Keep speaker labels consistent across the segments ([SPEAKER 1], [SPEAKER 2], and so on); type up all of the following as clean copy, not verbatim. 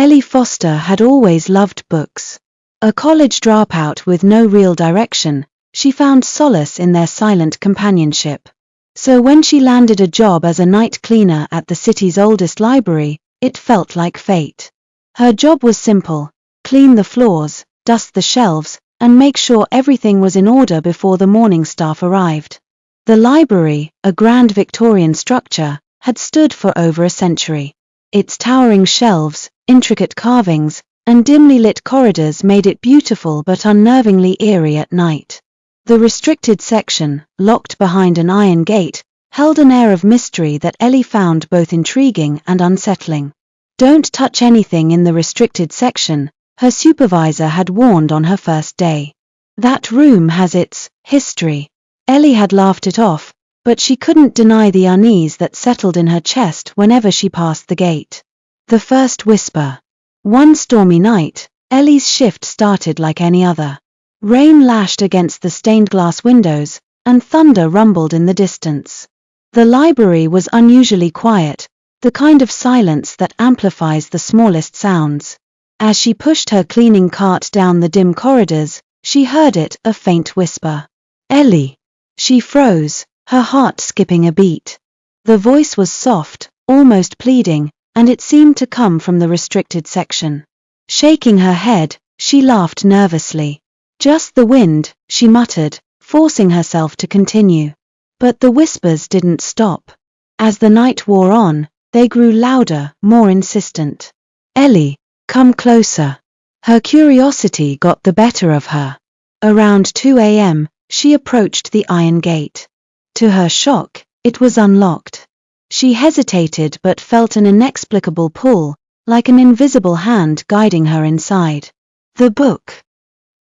[SPEAKER 1] Ellie Foster had always loved books. A college dropout with no real direction, she found solace in their silent companionship. So when she landed a job as a night cleaner at the city's oldest library, it felt like fate. Her job was simple: clean the floors, dust the shelves, and make sure everything was in order before the morning staff arrived. The library, a grand Victorian structure, had stood for over a century. Its towering shelves, intricate carvings, and dimly lit corridors made it beautiful but unnervingly eerie at night. The restricted section, locked behind an iron gate, held an air of mystery that Ellie found both intriguing and unsettling. "Don't touch anything in the restricted section," her supervisor had warned on her first day. "That room has its history." Ellie had laughed it off, but she couldn't deny the unease that settled in her chest whenever she passed the gate. The first whisper. One stormy night, Ellie's shift started like any other. Rain lashed against the stained glass windows, and thunder rumbled in the distance. The library was unusually quiet, the kind of silence that amplifies the smallest sounds. As she pushed her cleaning cart down the dim corridors, she heard it, a faint whisper. "Ellie." She froze, her heart skipping a beat. The voice was soft, almost pleading, and it seemed to come from the restricted section. Shaking her head, she laughed nervously. "Just the wind," she muttered, forcing herself to continue. But the whispers didn't stop. As the night wore on, they grew louder, more insistent. "Ellie, come closer." Her curiosity got the better of her. Around 2 a.m., she approached the iron gate. To her shock, it was unlocked. She hesitated but felt an inexplicable pull, like an invisible hand guiding her inside. The book.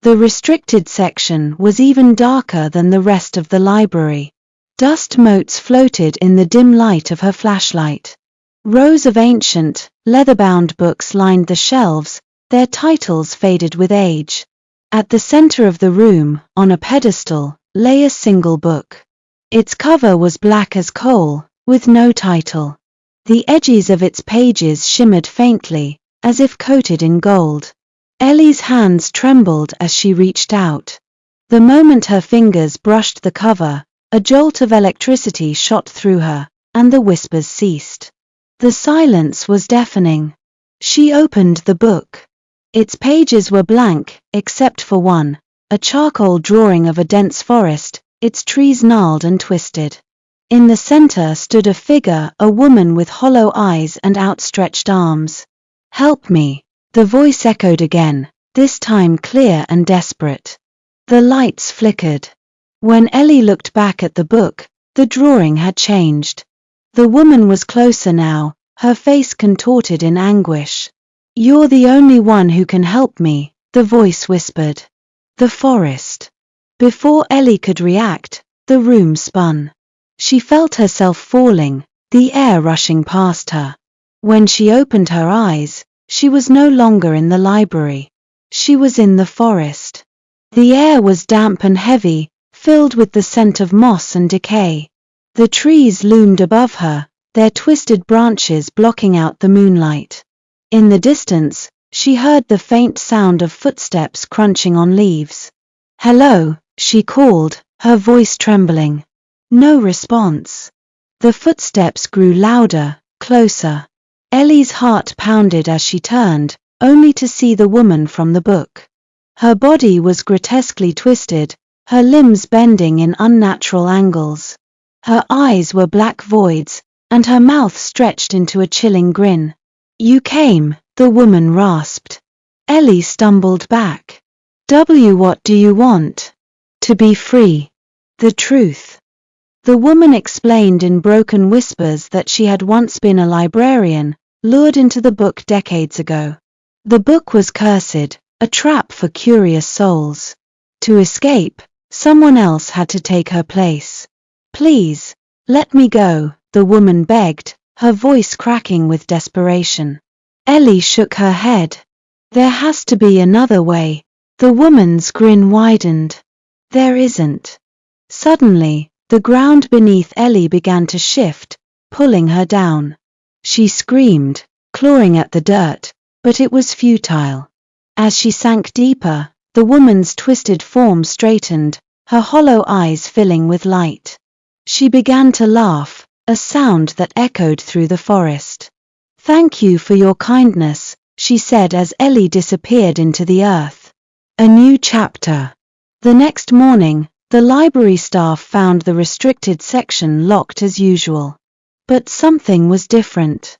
[SPEAKER 1] The restricted section was even darker than the rest of the library. Dust motes floated in the dim light of her flashlight. Rows of ancient, leather-bound books lined the shelves, their titles faded with age. At the center of the room, on a pedestal, lay a single book. Its cover was black as coal, with no title. The edges of its pages shimmered faintly, as if coated in gold. Ellie's hands trembled as she reached out. The moment her fingers brushed the cover, a jolt of electricity shot through her, and the whispers ceased. The silence was deafening. She opened the book. Its pages were blank, except for one, a charcoal drawing of a dense forest, its trees gnarled and twisted. In the center stood a figure, a woman with hollow eyes and outstretched arms. "Help me," the voice echoed again, this time clear and desperate. The lights flickered. When Ellie looked back at the book, the drawing had changed. The woman was closer now, her face contorted in anguish. "You're the only one who can help me," the voice whispered. The forest. Before Ellie could react, the room spun. She felt herself falling, the air rushing past her. When she opened her eyes, she was no longer in the library. She was in the forest. The air was damp and heavy, filled with the scent of moss and decay. The trees loomed above her, their twisted branches blocking out the moonlight. In the distance, she heard the faint sound of footsteps crunching on leaves. "Hello," she called, her voice trembling. No response. The footsteps grew louder, closer. Ellie's heart pounded as she turned, only to see the woman from the book. Her body was grotesquely twisted, her limbs bending in unnatural angles. Her eyes were black voids, and her mouth stretched into a chilling grin. "You came," the woman rasped. Ellie stumbled back. What do you want?" "To be free. The truth." The woman explained in broken whispers that she had once been a librarian, lured into the book decades ago. The book was cursed, a trap for curious souls. To escape, someone else had to take her place. "Please, let me go," the woman begged, her voice cracking with desperation. Ellie shook her head. "There has to be another way." The woman's grin widened. "There isn't." Suddenly, the ground beneath Ellie began to shift, pulling her down. She screamed, clawing at the dirt, But it was futile. As she sank deeper, the woman's twisted form straightened, her hollow eyes filling with light. She began to laugh, a sound that echoed through the forest. "Thank you for your kindness," she said as Ellie disappeared into the earth. A new chapter. The next morning, the library staff found the restricted section locked as usual. But something was different.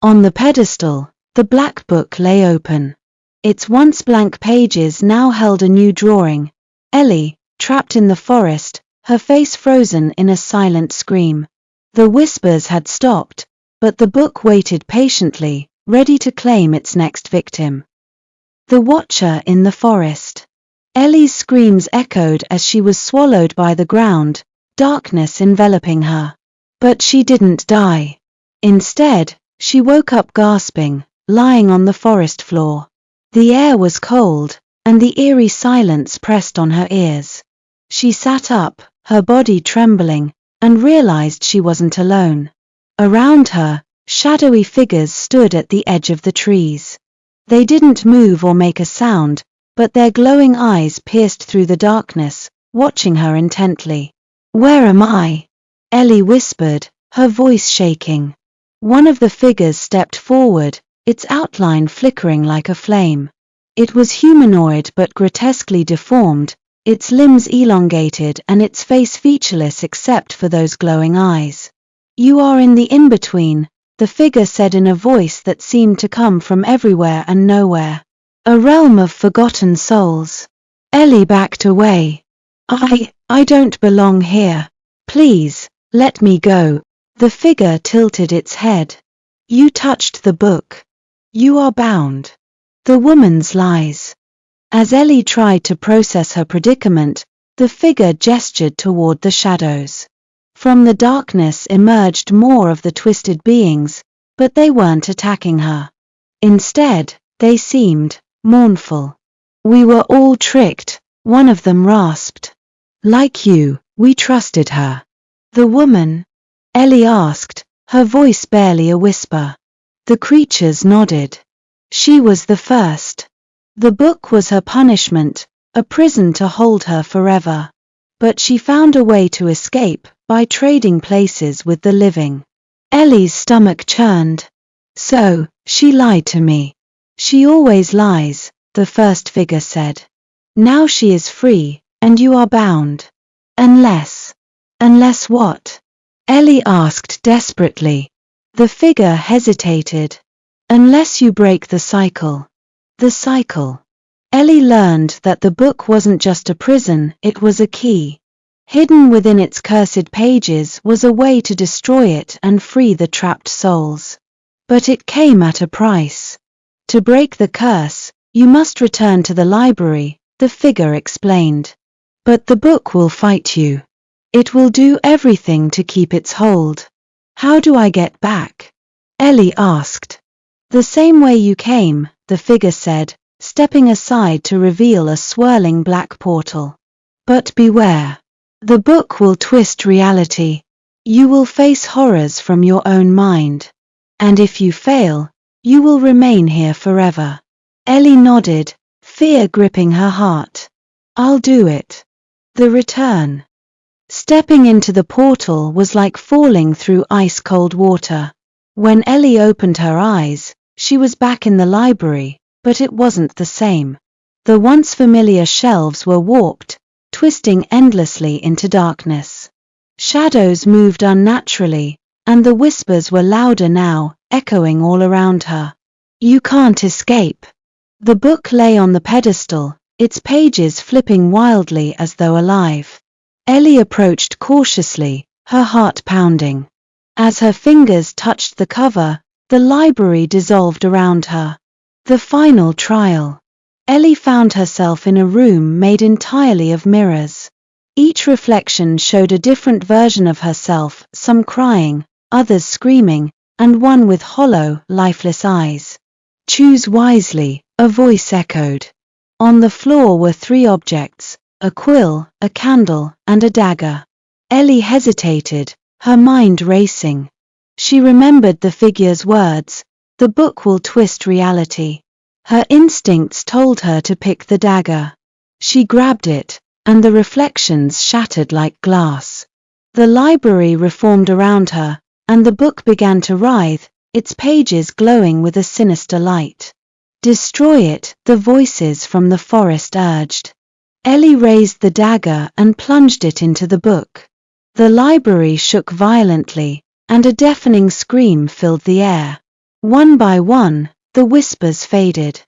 [SPEAKER 1] On the pedestal, the black book lay open. Its once blank pages now held a new drawing. Ellie, trapped in the forest, her face frozen in a silent scream. The whispers had stopped, but the book waited patiently, ready to claim its next victim. The Watcher in the Forest. Ellie's screams echoed as she was swallowed by the ground, darkness enveloping her. But she didn't die. Instead, she woke up gasping, lying on the forest floor. The air was cold, and the eerie silence pressed on her ears. She sat up, her body trembling, and realized she wasn't alone. Around her, shadowy figures stood at the edge of the trees. They didn't move or make a sound, but their glowing eyes pierced through the darkness, watching her intently. "Where am I?" Ellie whispered, her voice shaking. One of the figures stepped forward, its outline flickering like a flame. It was humanoid but grotesquely deformed, its limbs elongated and its face featureless except for those glowing eyes. "You are in the in-between," the figure said in a voice that seemed to come from everywhere and nowhere. "A realm of forgotten souls." Ellie backed away. I don't belong here. Please, let me go." The figure tilted its head. "You touched the book. You are bound." The woman's lies. As Ellie tried to process her predicament, the figure gestured toward the shadows. From the darkness emerged more of the twisted beings, but they weren't attacking her. Instead, they seemed mournful. "We were all tricked," one of them rasped. "Like you, we trusted her." "The woman?" Ellie asked, her voice barely a whisper. The creatures nodded. "She was the first. The book was her punishment, a prison to hold her forever. But she found a way to escape, by trading places with the living." Ellie's stomach churned. "So, she lied to me." "She always lies," the first figure said. "Now she is free, and you are bound. Unless..." "Unless what?" Ellie asked desperately. The figure hesitated. "Unless you break the cycle." The cycle. Ellie learned that the book wasn't just a prison, it was a key. Hidden within its cursed pages was a way to destroy it and free the trapped souls. But it came at a price. To break the curse, you must return to the library, the figure explained. "But the book will fight you. It will do everything to keep its hold." "How do I get back?" Ellie asked. "The same way you came," the figure said, stepping aside to reveal a swirling black portal. "But beware. The book will twist reality. You will face horrors from your own mind. And if you fail, you will remain here forever." Ellie nodded, fear gripping her heart. "I'll do it." The return. Stepping into the portal was like falling through ice-cold water. When Ellie opened her eyes, she was back in the library, but it wasn't the same. The once familiar shelves were warped, twisting endlessly into darkness. Shadows moved unnaturally, and the whispers were louder now, echoing all around her. "You can't escape." The book lay on the pedestal, its pages flipping wildly as though alive. Ellie approached cautiously, her heart pounding. As her fingers touched the cover, the library dissolved around her. The final trial. Ellie found herself in a room made entirely of mirrors. Each reflection showed a different version of herself, some crying, others screaming, and one with hollow, lifeless eyes. "Choose wisely," a voice echoed. On the floor were three objects: a quill, a candle, and a dagger. Ellie hesitated, her mind racing. She remembered the figure's words, "The book will twist reality." Her instincts told her to pick the dagger. She grabbed it, and the reflections shattered like glass. The library reformed around her, and the book began to writhe, its pages glowing with a sinister light. "Destroy it," the voices from the forest urged. Ellie raised the dagger and plunged it into the book. The library shook violently, and a deafening scream filled the air. One by one, the whispers faded.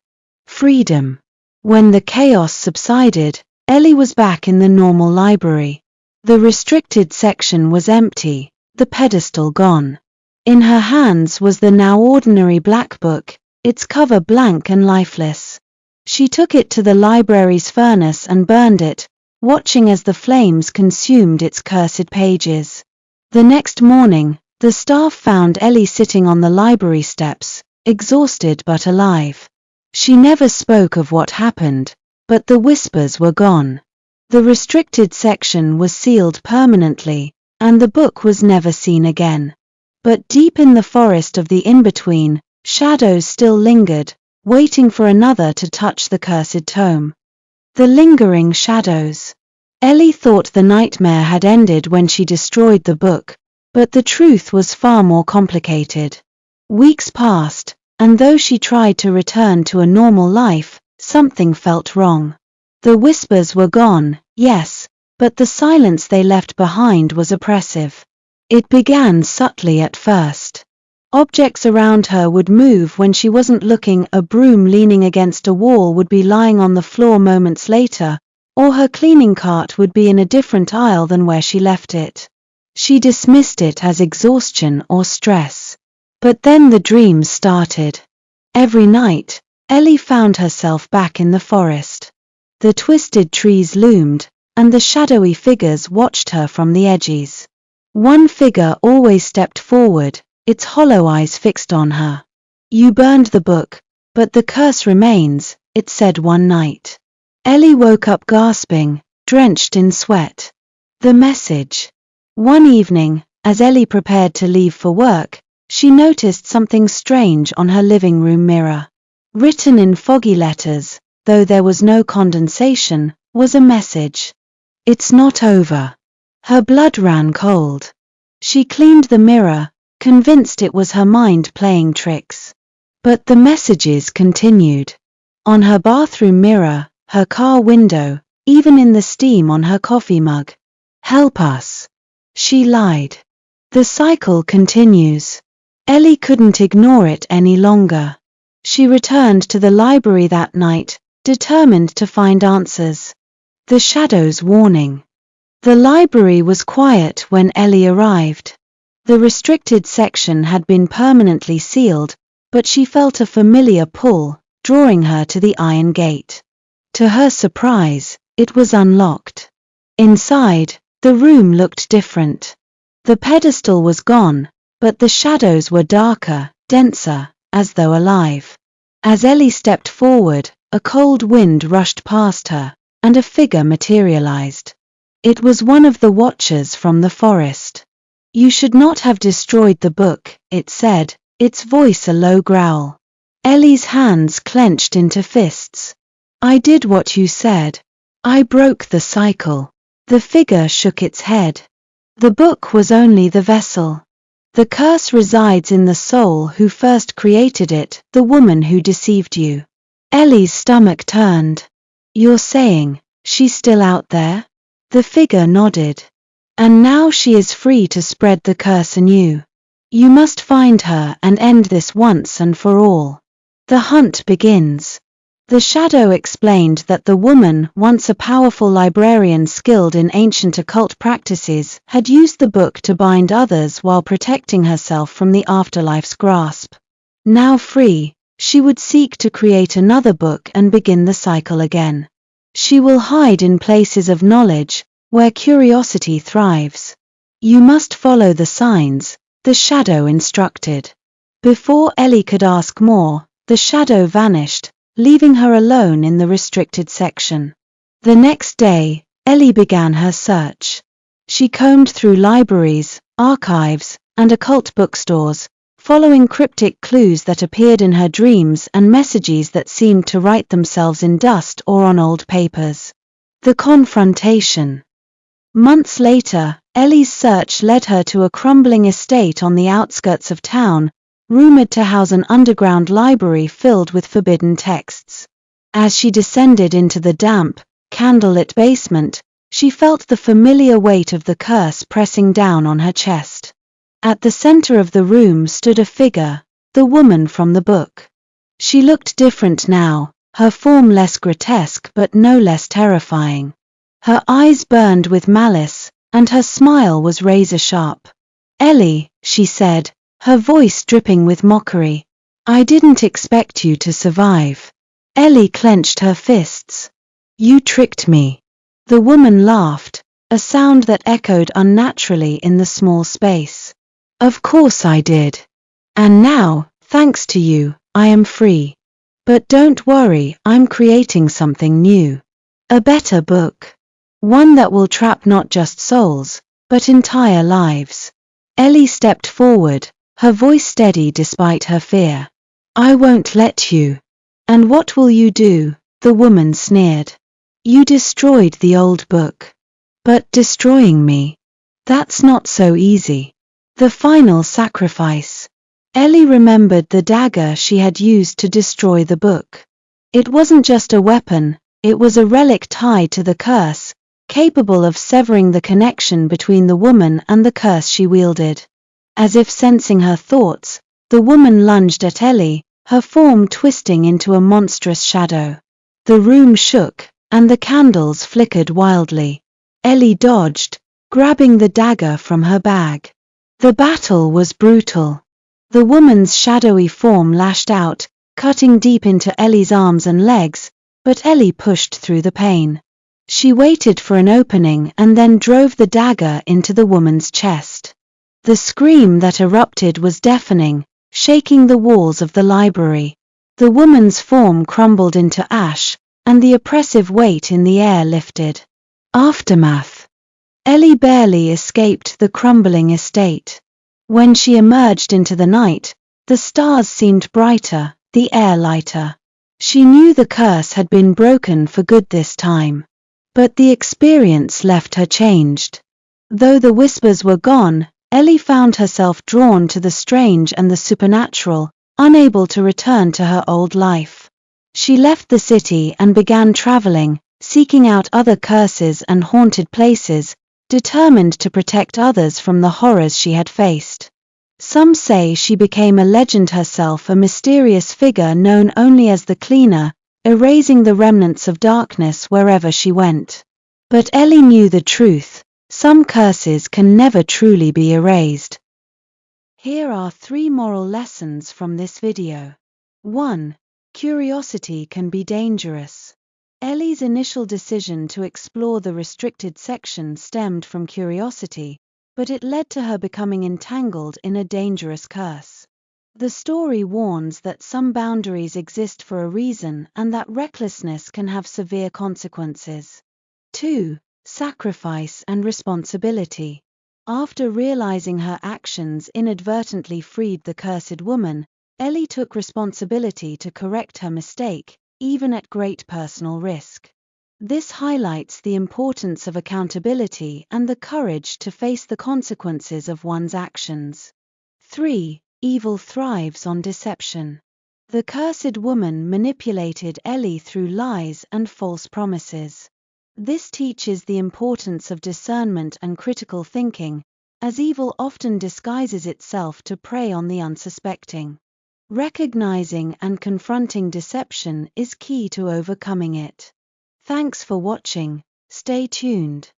[SPEAKER 1] Freedom. When the chaos subsided, Ellie was back in the normal library. The restricted section was empty, the pedestal gone. In her hands was the now ordinary black book, its cover blank and lifeless. She took it to the library's furnace and burned it, watching as the flames consumed its cursed pages. The next morning, the staff found Ellie sitting on the library steps, exhausted but alive. She never spoke of what happened, but the whispers were gone. The restricted section was sealed permanently, and the book was never seen again. But deep in the forest of the in-between, shadows still lingered, waiting for another to touch the cursed tome. The lingering shadows. Ellie thought the nightmare had ended when she destroyed the book, but the truth was far more complicated. Weeks passed, and though she tried to return to a normal life, something felt wrong. The whispers were gone, yes, but the silence they left behind was oppressive. It began subtly at first. Objects around her would move when she wasn't looking, a broom leaning against a wall would be lying on the floor moments later, or her cleaning cart would be in a different aisle than where she left it. She dismissed it as exhaustion or stress. But then the dreams started. Every night, Ellie found herself back in the forest. The twisted trees loomed, and the shadowy figures watched her from the edges. One figure always stepped forward, its hollow eyes fixed on her. "You burned the book, but the curse remains," it said one night. Ellie woke up gasping, drenched in sweat. The message. One evening, as Ellie prepared to leave for work, she noticed something strange on her living room mirror. Written in foggy letters, though there was no condensation, was a message. "It's not over." Her blood ran cold. She cleaned the mirror, convinced it was her mind playing tricks. But the messages continued. On her bathroom mirror, her car window, even in the steam on her coffee mug. "Help us." She lied. The cycle continues. Ellie couldn't ignore it any longer. She returned to the library that night, determined to find answers. The shadow's warning. The library was quiet when Ellie arrived. The restricted section had been permanently sealed, but she felt a familiar pull, drawing her to the iron gate. To her surprise, it was unlocked. Inside, the room looked different. The pedestal was gone, but the shadows were darker, denser, as though alive. As Ellie stepped forward, a cold wind rushed past her, and a figure materialized. It was one of the watchers from the forest. "You should not have destroyed the book," it said, its voice a low growl. Ellie's hands clenched into fists. "I did what you said. I broke the cycle." The figure shook its head. "The book was only the vessel. The curse resides in the soul who first created it, the woman who deceived you." Ellie's stomach turned. "You're saying, she's still out there?" The figure nodded. "And now she is free to spread the curse anew. You must find her and end this once and for all. The hunt begins." The shadow explained that the woman, once a powerful librarian skilled in ancient occult practices, had used the book to bind others while protecting herself from the afterlife's grasp. Now free, she would seek to create another book and begin the cycle again. She will hide in places of knowledge, where curiosity thrives. "You must follow the signs," the shadow instructed. Before Ellie could ask more, the shadow vanished, leaving her alone in the restricted section. The next day, Ellie began her search. She combed through libraries, archives, and occult bookstores, following cryptic clues that appeared in her dreams and messages that seemed to write themselves in dust or on old papers. The confrontation. Months later, Ellie's search led her to a crumbling estate on the outskirts of town, rumored to house an underground library filled with forbidden texts. As she descended into the damp, candlelit basement, she felt the familiar weight of the curse pressing down on her chest. At the center of the room stood a figure, the woman from the book. She looked different now, her form less grotesque but no less terrifying. Her eyes burned with malice, and her smile was razor-sharp. "Ellie," she said, her voice dripping with mockery, "I didn't expect you to survive." Ellie clenched her fists. "You tricked me." The woman laughed, a sound that echoed unnaturally in the small space. "Of course I did. And now, thanks to you, I am free. But don't worry, I'm creating something new. A better book. One that will trap not just souls, but entire lives." Ellie stepped forward, her voice steady despite her fear. "I won't let you." "And what will you do?" the woman sneered. "You destroyed the old book. But destroying me? That's not so easy." The final sacrifice. Ellie remembered the dagger she had used to destroy the book. It wasn't just a weapon, it was a relic tied to the curse, capable of severing the connection between the woman and the curse she wielded. As if sensing her thoughts, the woman lunged at Ellie, her form twisting into a monstrous shadow. The room shook, and the candles flickered wildly. Ellie dodged, grabbing the dagger from her bag. The battle was brutal. The woman's shadowy form lashed out, cutting deep into Ellie's arms and legs, but Ellie pushed through the pain. She waited for an opening and then drove the dagger into the woman's chest. The scream that erupted was deafening, shaking the walls of the library. The woman's form crumbled into ash, and the oppressive weight in the air lifted. Aftermath. Ellie barely escaped the crumbling estate. When she emerged into the night, the stars seemed brighter, the air lighter. She knew the curse had been broken for good this time. But the experience left her changed. Though the whispers were gone, Ellie found herself drawn to the strange and the supernatural, unable to return to her old life. She left the city and began traveling, seeking out other curses and haunted places, determined to protect others from the horrors she had faced. Some say she became a legend herself, a mysterious figure known only as the Cleaner, erasing the remnants of darkness wherever she went. But Ellie knew the truth. Some curses can never truly be erased. Here are 3 moral lessons from this video. 1. Curiosity can be dangerous. Ellie's initial decision to explore the restricted section stemmed from curiosity, but it led to her becoming entangled in a dangerous curse. The story warns that some boundaries exist for a reason and that recklessness can have severe consequences. 2. Sacrifice and responsibility. After realizing her actions inadvertently freed the cursed woman, Ellie took responsibility to correct her mistake, even at great personal risk. This highlights the importance of accountability and the courage to face the consequences of one's actions. 3. Evil thrives on deception. The cursed woman manipulated Ellie through lies and false promises. This teaches the importance of discernment and critical thinking, as evil often disguises itself to prey on the unsuspecting. Recognizing and confronting deception is key to overcoming it. Thanks for watching. Stay tuned.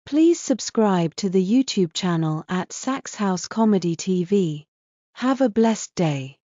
[SPEAKER 1] Please subscribe to the YouTube channel at Sax House Comedy TV. Have a blessed day.